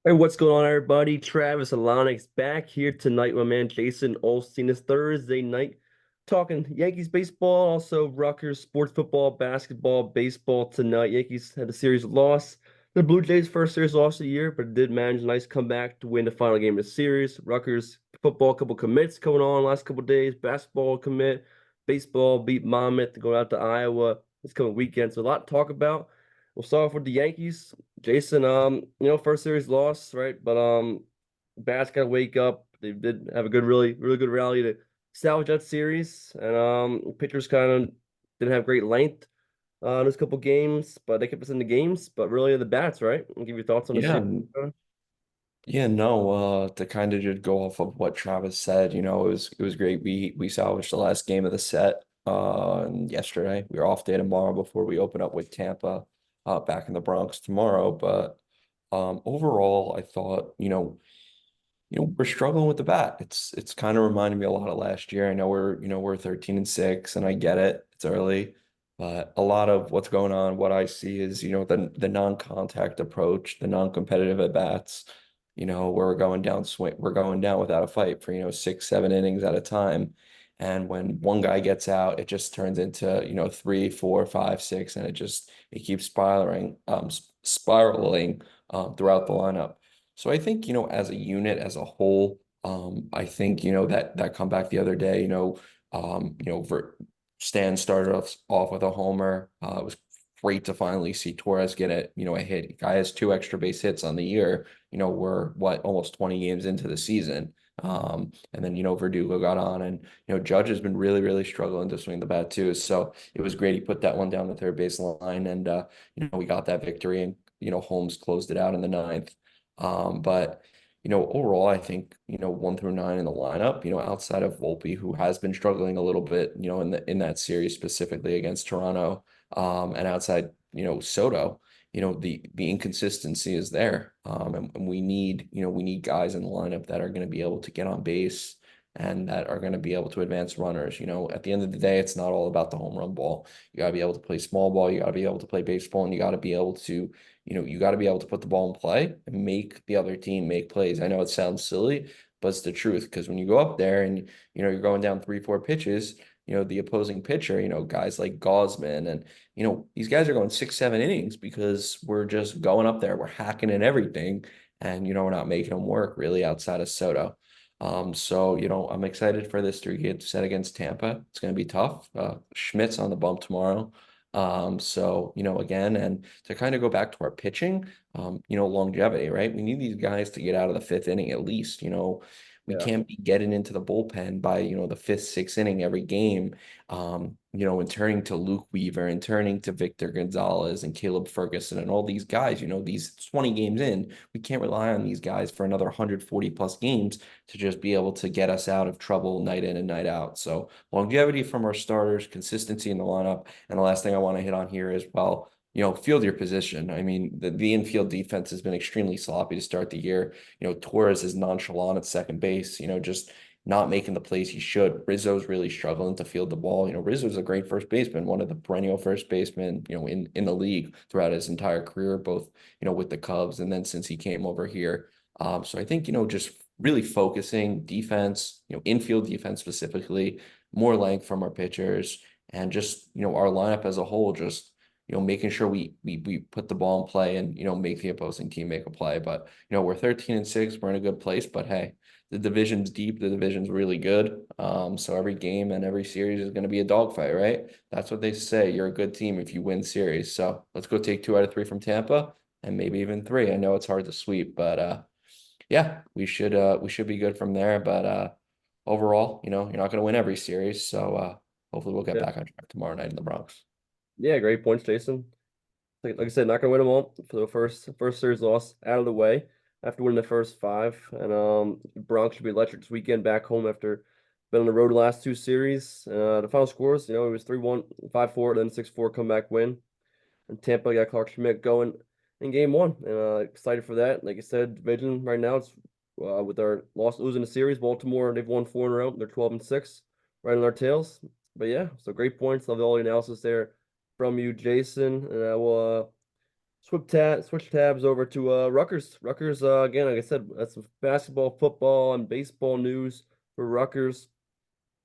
Hey, what's going on, everybody? Travis Alonics back here tonight. My man Jason Olstein is Thursday night talking Yankees baseball, also Rutgers sports football, basketball, baseball tonight. Yankees had a series loss. The Blue Jays' first series loss of the year, but did manage a nice comeback to win the final game of the series. Rutgers football, couple commits going on last couple days. Basketball commit, baseball beat Monmouth to go out to Iowa this coming weekend. So a lot to talk about. We'll start off with the Yankees. Jason, first series loss, right? But Bats got to wake up. They did have a good, really good rally to salvage that series, and pitchers kind of didn't have great length in those couple games, but they kept us in the games. But really, the bats, right? I'll give you thoughts on the Yeah, series. yeah, no, to kind of just go off of what Travis said, it was great. We salvaged the last game of the set and yesterday. We are off day tomorrow before we open up with Tampa back in the Bronx tomorrow. But overall, I thought, we're struggling with the bat. It's kind of reminding me a lot of last year. I know we're 13-6 and I get it. It's early, but a lot of what's going on, what I see is, the non-contact approach, the non-competitive at bats, we're going down without a fight for, 6, 7 innings at a time. And when one guy gets out, it just turns into, 3, 4, 5, 6, and it keeps spiraling throughout the lineup. So I think, as a unit, as a whole, I think, that comeback the other day, Stan started off with a homer. It was great to finally see Torres get a hit. Guy has 2 extra base hits on the year. We're almost 20 games into the season. And then, Verdugo got on and, Judge has been really, really struggling to swing the bat too. So it was great. He put that one down the third base line and, we got that victory and, Holmes closed it out in the ninth. But overall, I think 1 through 9 in the lineup, outside of Volpe, who has been struggling a little bit, in that series specifically against Toronto, and outside Soto, the inconsistency is there, and we need guys in the lineup that are going to be able to get on base and that are going to be able to advance runners. At the end of the day, it's not all about the home run ball. You got to be able to play small ball. You got to be able to play baseball, and you got to be able to put the ball in play and make the other team make plays. I know it sounds silly, but it's the truth because when you go up there and you're going down 3, 4 pitches, the opposing pitcher, guys like Gosman and these guys are going 6, 7 innings because we're just going up there, we're hacking in everything, and we're not making them work really outside of Soto. So I'm excited for this 3 game set against Tampa. It's going to be tough. Schmidt's on the bump tomorrow. So, again, and to kind of go back to our pitching, longevity, right? We need these guys to get out of the fifth inning at least. We Yeah. can't be getting into the bullpen by, the fifth, sixth inning every game, and turning to Luke Weaver and turning to Victor Gonzalez and Caleb Ferguson and all these guys, these 20 games in, we can't rely on these guys for another 140 plus games to just be able to get us out of trouble night in and night out. So longevity from our starters, consistency in the lineup. And the last thing I want to hit on here is, well, field your position. I mean, the infield defense has been extremely sloppy to start the year. Torres is nonchalant at second base, just not making the plays he should. Rizzo's really struggling to field the ball. Rizzo's a great first baseman, one of the perennial first basemen, in the league throughout his entire career, both, with the Cubs and then since he came over here. So I think, just really focusing defense, infield defense specifically, more length from our pitchers, and just, our lineup as a whole, just, making sure we put the ball in play and, make the opposing team make a play. But, we're 13-6, we're in a good place, but hey, the division's deep, the division's really good. So every game and every series is going to be a dogfight, right? That's what they say. You're a good team if you win series. So let's go take 2 out of 3 from Tampa and maybe even 3. I know it's hard to sweep, but yeah, we should be good from there. But overall, you're not going to win every series, so hopefully we'll get Yeah. back on track tomorrow night in the Bronx. Yeah, great points, Jason. Like I said, not gonna win them all for the first series loss out of the way after winning the first five. And Bronx should be electric this weekend back home after been on the road the last two series. The final scores, it was 3-1, 5-4, then 6-4 comeback win. And Tampa got Clark Schmidt going in game one. And excited for that. Like I said, division right now it's with our losing the series. Baltimore, they've won four in a row. They're 12-6, right on our tails. But yeah, so great points. Love all the analysis there from you, Jason. And I will switch tabs over to Rutgers. Rutgers again, like I said, that's some basketball, football, and baseball news for Rutgers.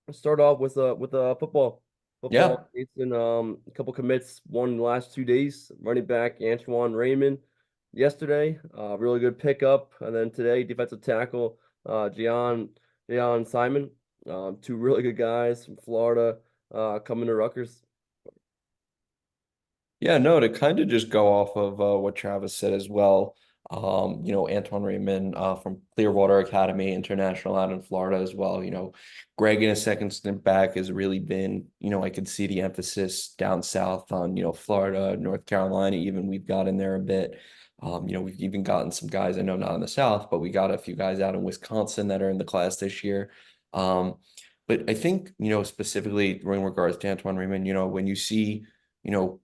Let's start off with football. Yeah. Jason, a couple commits one in the last 2 days. Running back Antoine Raymond yesterday, really good pickup, and then today defensive tackle Gian Simon, two really good guys from Florida, coming to Rutgers. Yeah, no, to kind of just go off of what Travis said as well. Antoine Raymond from Clearwater Academy International out in Florida as well. Greg in his second stint back has really been, I could see the emphasis down south on, Florida, North Carolina, even we've got in there a bit. We've even gotten some guys, I know not in the South, but we got a few guys out in Wisconsin that are in the class this year. But I think, specifically in regards to Antoine Raymond, when you see, you know,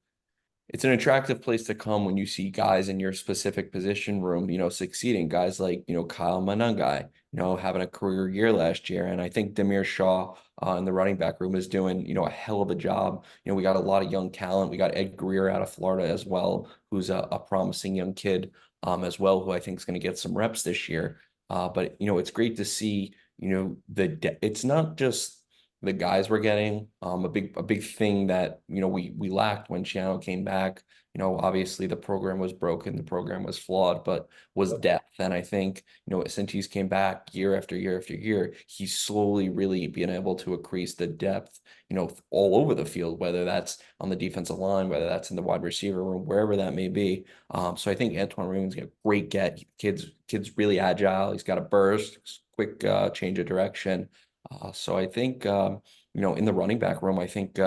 it's an attractive place to come when you see guys in your specific position room, succeeding. Guys like, Kyle Manungai, having a career year last year. And I think Demir Shaw in the running back room is doing, a hell of a job. We got a lot of young talent. We got Ed Greer out of Florida as well, who's a promising young kid as well, who I think is going to get some reps this year. But, it's great to see, it's not just the guys we're getting. A big thing that we lacked when Shiano came back. Obviously the program was broken, the program was flawed, but was depth. And I think since he's came back year after year after year, he's slowly really been able to increase the depth. All over the field, whether that's on the defensive line, whether that's in the wide receiver room, wherever that may be. So I think Antoine Raymond's got a great get. Kid's really agile. He's got a burst, quick change of direction. So I think, in the running back room, I think,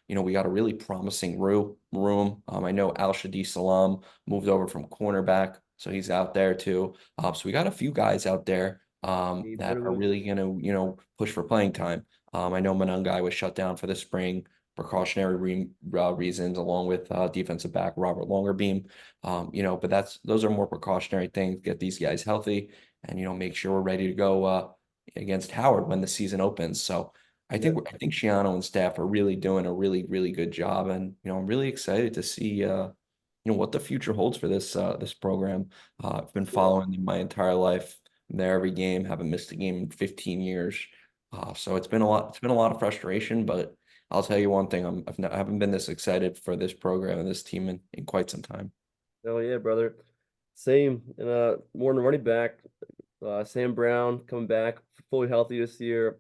we got a really promising room. I know Al Shadi Salam moved over from cornerback, so he's out there too. So we got a few guys out there that are really going to, push for playing time. I know Manungai was shut down for the spring, precautionary reasons, along with defensive back Robert Longerbeam. But those are more precautionary things. Get these guys healthy, and make sure we're ready to go against Howard when the season opens. So Yeah. I think Shiano and staff are really doing a really, really good job. And, I'm really excited to see what the future holds for this program. I've been Yeah. following them my entire life. I'm there every game, haven't missed a game in 15 years. So it's been a lot of frustration, but I'll tell you one thing, I haven't been this excited for this program and this team in quite some time. Oh yeah, brother. Same. And more than running back, Sam Brown coming back fully healthy this year.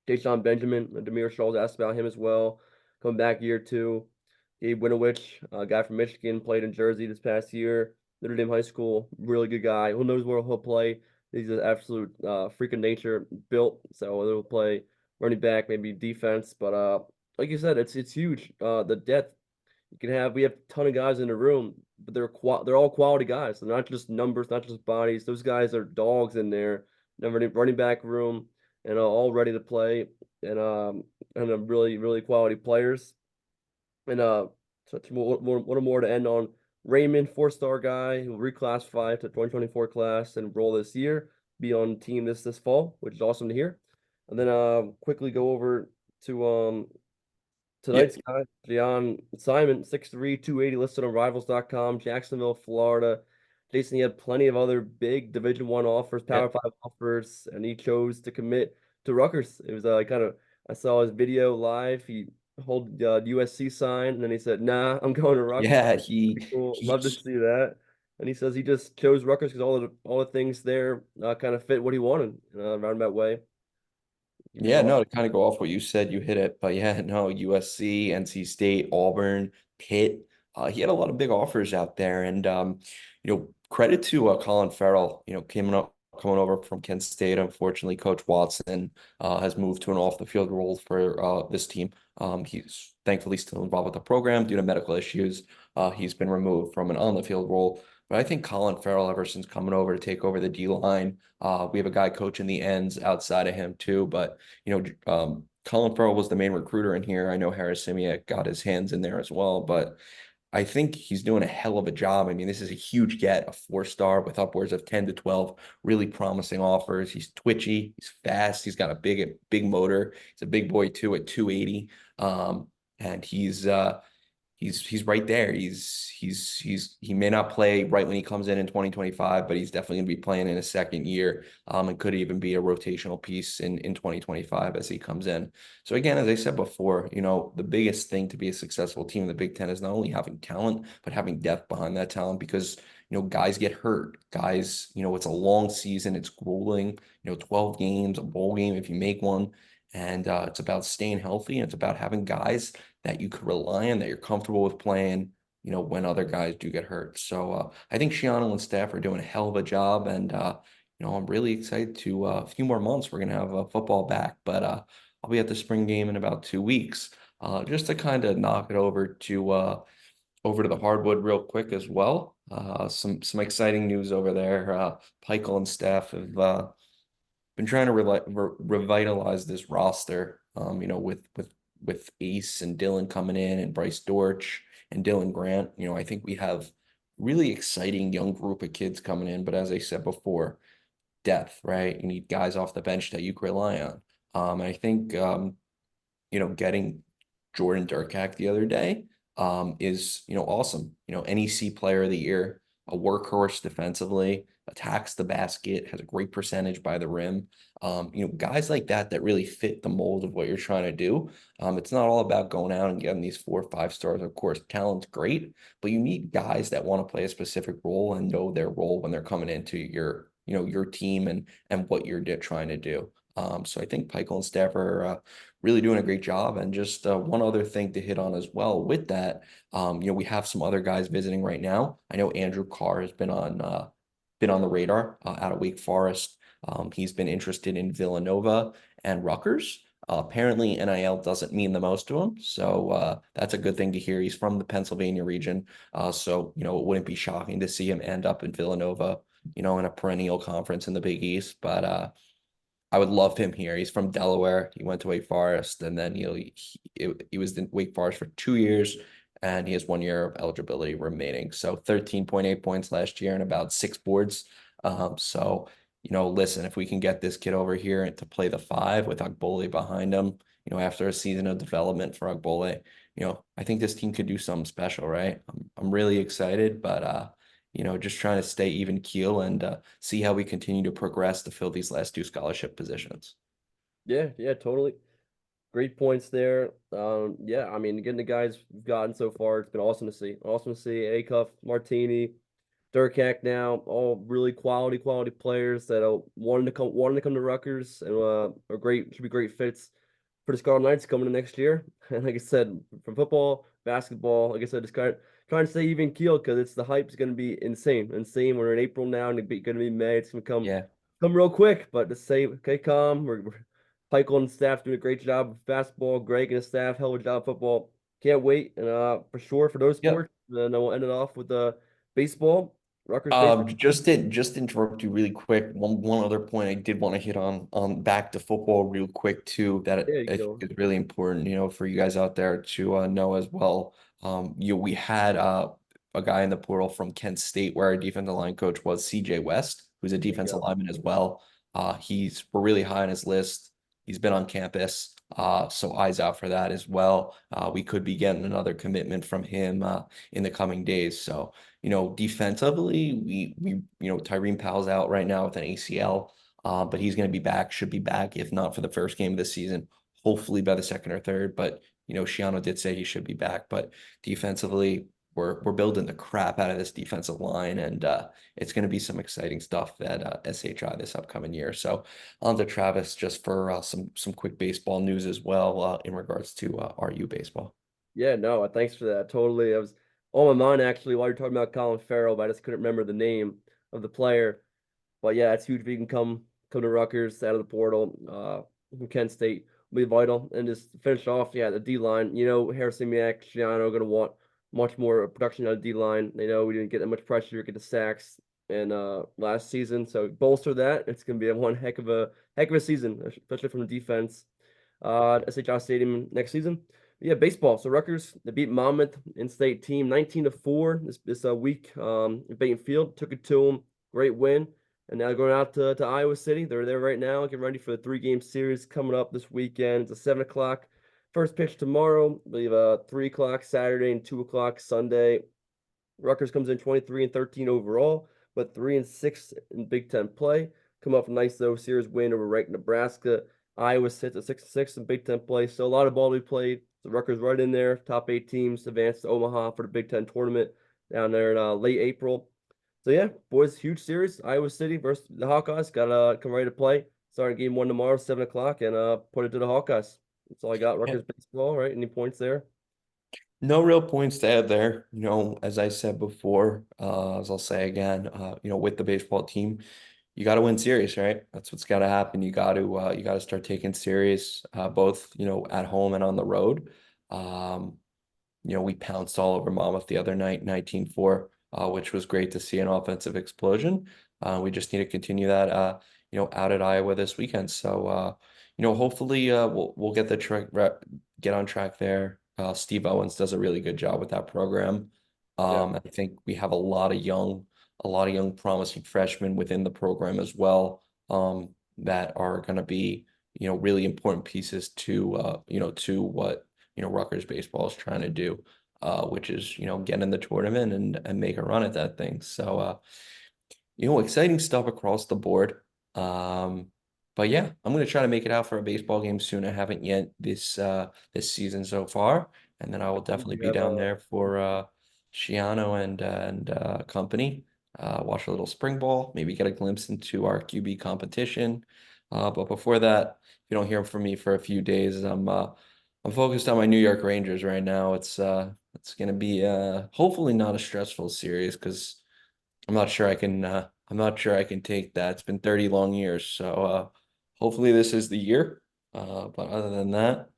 Deshaun Benjamin, Demir Schultz asked about him as well. Coming back year two. Gabe Winovich, a guy from Michigan, played in Jersey this past year. Notre Dame High School, really good guy. Who knows where he'll play? He's an absolute freak of nature, built. So he'll play running back, maybe defense. But like you said, it's huge. The depth we have a ton of guys in the room, but they're all quality guys. They're not just numbers, not just bodies. Those guys are dogs in there. Running back room, and all ready to play, and really quality players. And such more to end on. Raymond, 4-star guy who reclassified to 2024 class and roll this year, be on team this fall, which is awesome to hear. And then quickly go over to Yeah, tonight's guy, Gian Simon, 6'3", 280, listed on Rivals.com, Jacksonville, Florida. Jason, he had plenty of other big Division I offers, yeah, Power 5 offers, and he chose to commit to Rutgers. It was I saw his video live. He hold USC sign, and then he said, "Nah, I'm going to Rutgers." yeah. Pretty cool. He Love to see that. And he says he just chose Rutgers because all the things there kind of fit what he wanted in a roundabout way. He was Yeah, awesome. no, to kind of go off what you said, you hit it. But yeah, no, USC, NC State, Auburn, Pitt. He had a lot of big offers out there. And credit to Colin Farrell, coming over from Kent State. Unfortunately, Coach Watson has moved to an off the field role for this team. He's thankfully still involved with the program due to medical issues. He's been removed from an on the field role. But I think Colin Farrell, ever since coming over to take over the D line, we have a guy coaching the ends outside of him too. But Colin Farrell was the main recruiter in here. I know Harris Simiak got his hands in there as well, but I think he's doing a hell of a job. I mean, this is a huge get, a 4-star with upwards of 10 to 12 really promising offers. He's twitchy, he's fast, he's got a big motor. He's a big boy too at 280. And he's he's right there. He may not play right when he comes in 2025, but he's definitely going to be playing in his second year. And could even be a rotational piece in 2025 as he comes in. So again, as I said before, the biggest thing to be a successful team in the Big Ten is not only having talent, but having depth behind that talent because guys get hurt. Guys, it's a long season, it's grueling, 12 games, a bowl game if you make one. And it's about staying healthy and it's about having guys that you could rely on, that you're comfortable with playing, when other guys do get hurt. So I think Shiano and staff are doing a hell of a job. And, I'm really excited to a few more months. We're going to have football back, but I'll be at the spring game in about 2 weeks. Just to kind of knock it over to the hardwood real quick as well. Some exciting news over there. Peichel and staff have been trying to revitalize this roster. With Ace and Dylan coming in and Bryce Dortch and Dylan Grant. I think we have really exciting young group of kids coming in. But as I said before, depth, right? You need guys off the bench that you can rely on. And I think getting Jordan Durkak the other day is, awesome. NEC player of the year, a workhorse defensively, attacks the basket, has a great percentage by the rim. Guys like that really fit the mold of what you're trying to do. It's not all about going out and getting these 4 or 5 stars. Of course, talent's great, but you need guys that want to play a specific role and know their role when they're coming into your team and what you're trying to do. So I think Peichel and staff are really doing a great job. And just one other thing to hit on as well with that, we have some other guys visiting right now. I know Andrew Carr has been on the radar out of Wake Forest. He's been interested in Villanova and Rutgers. Apparently, NIL doesn't mean the most to him, so that's a good thing to hear. He's from the Pennsylvania region, so it wouldn't be shocking to see him end up in Villanova, in a perennial conference in the Big East. But I would love him here. He's from Delaware. He went to Wake Forest, and then he was in Wake Forest for 2 years, and he has 1 year of eligibility remaining. So 13.8 points last year and about 6 boards. So listen, if we can get this kid over here to play the 5 with Agbole behind him, after a season of development for Agbole, I think this team could do something special, right? I'm really excited, but just trying to stay even keel and see how we continue to progress to fill these last 2 scholarship positions. Yeah, yeah, totally. Great points there. Yeah, I mean, getting the guys we've gotten so far, it's been awesome to see. Awesome to see Acuff, Martini, Durkak now, all really quality players that wanting to come to Rutgers and are great, should be great fits for the Scarlet Knights coming in next year. And like I said, from football, basketball, like I said, just kind of trying to stay even keel because it's the hype is going to be insane. We're in April now, and it's going to be May. It's going to Yeah. come real quick. But to say, okay, calm. We're Peichel and staff doing a great job of basketball. Greg and his staff, hell of a job of football. Can't wait, and for sure for those Yep. sports. And then we'll end it off with baseball. Rutgers baseball. Just to interrupt you really quick. One other point I did want to hit on back to football real quick too, that There you I think go. is really important, for you guys out there to know as well. We had a guy in the portal from Kent State where our defensive line coach was CJ West, who's a There you defensive go. lineman as well. We're really high on his list. He's been on campus. So eyes out for that as well. We could be getting another commitment from him in the coming days. So defensively, Tyreen Powell's out right now with an ACL, but he's going to be back, should be back, if not for the first game of the season, hopefully by the second or third. But, Shiano did say he should be back. But defensively, we're building the crap out of this defensive line, and it's going to be some exciting stuff at SHI this upcoming year. So on to Travis, just for some quick baseball news as well in regards to RU baseball. Yeah, no, thanks for that. Totally. I was on my mind actually while you're talking about Colin Farrell, but I just couldn't remember the name of the player. But yeah, it's huge if he can come to Rutgers out of the portal, from Kent State will be vital. And just finish off, yeah, the D line. Harrison Miak, Shiano gonna want much more production on the D line. They know we didn't get that much pressure, get the sacks in last season. So bolster that. It's gonna be a one heck of a season, especially from the defense. SHI Stadium next season. Yeah, baseball. So Rutgers, they beat Monmouth in-state team 19-4 this week. In Baton Field took it to them. Great win. And now going out to Iowa City. They're there right now, getting ready for the 3-game series coming up this weekend. It's a 7 o'clock First pitch tomorrow, I believe 3 o'clock Saturday and 2 o'clock Sunday. Rutgers comes in 23-13 overall, but 3-6 in Big Ten play. Come off a nice though series win over ranked Nebraska. Iowa sits at 6-6 in Big Ten play. So a lot of ball to be played. The Rutgers right in there. Top 8 teams advance to Omaha for the Big Ten tournament down there in late April. So yeah, boys, huge series. Iowa City versus the Hawkeyes. Gotta come ready to play. Starting game one tomorrow, 7 o'clock, and put it to the Hawkeyes. That's all I got. Yeah. Rutgers baseball, right? Any points there? No real points to add there. As I said before, as I'll say again, with the baseball team, you got to win series, right? That's what's got to happen. You got to start taking series, both, at home and on the road. Um, we pounced all over Monmouth the other night, 19-4, which was great to see an offensive explosion. We just need to continue that, out at Iowa this weekend. So, hopefully, we'll get the get on track there. Steve Owens does a really good job with that program. Yeah, I think we have a lot of young promising freshmen within the program as well, that are going to be, really important pieces to what Rutgers baseball is trying to do, which is, get in the tournament and make a run at that thing. So, exciting stuff across the board. Um, but yeah, I'm gonna try to make it out for a baseball game soon. I haven't yet this season so far, and then I will definitely you be have down a there for Shiano and company. Watch a little spring ball, maybe get a glimpse into our QB competition. But before that, if you don't hear from me for a few days, I'm focused on my New York Rangers right now. It's gonna be hopefully not a stressful series because I'm not sure I can take that. It's been 30 long years, so hopefully this is the year. But other than that,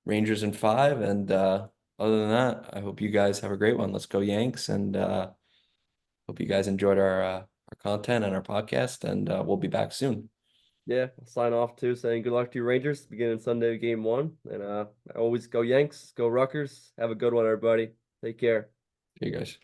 Rangers in five, and other than that, I hope you guys have a great one. Let's go Yanks, and hope you guys enjoyed our content and our podcast, and we'll be back soon. Yeah, I'll sign off too, saying good luck to your Rangers beginning Sunday game one. And always go Yanks, go Rutgers. Have a good one, everybody. Take care. See you guys.